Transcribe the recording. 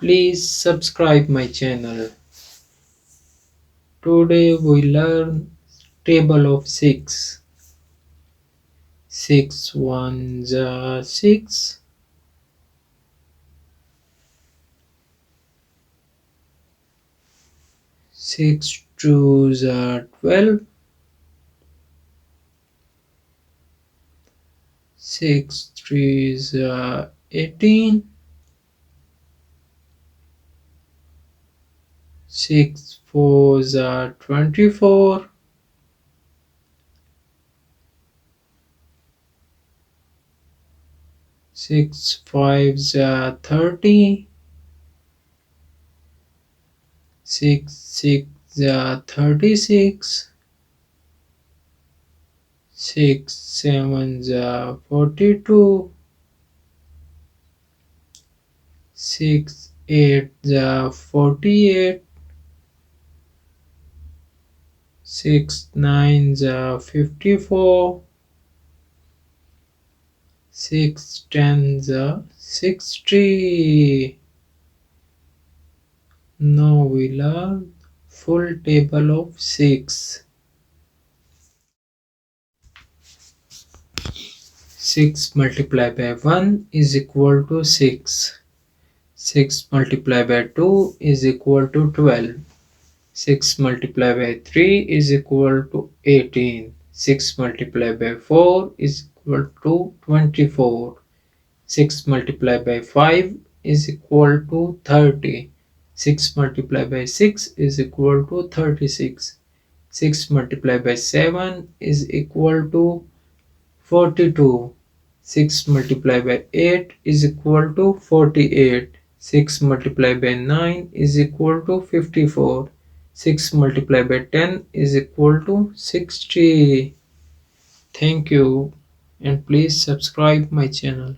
Please subscribe my channel. Today we learn table of 6. 6 ones are 6. 6 twos are 12. 6 threes are 18. 6 fours are 24. 6 fives are 30. 6 six are 36. 6 sevens are 42. 6 eights are 48. 6 nines are 54. 6 tens are 60. Now we learn full table of 6. 6 multiplied by 1 is equal to 6. 6 multiplied by 2 is equal to 12. 6 multiplied by 3 is equal to 18. 6 multiplied by 4 is equal to 24. 6 multiplied by 5 is equal to 30. 6 multiplied by 6 is equal to 36. 6 multiplied by 7 is equal to 42. 6 multiplied by 8 is equal to 48. 6 multiplied by 9 is equal to 54. 6 multiplied by 10 is equal to 60. Thank you and please subscribe my channel.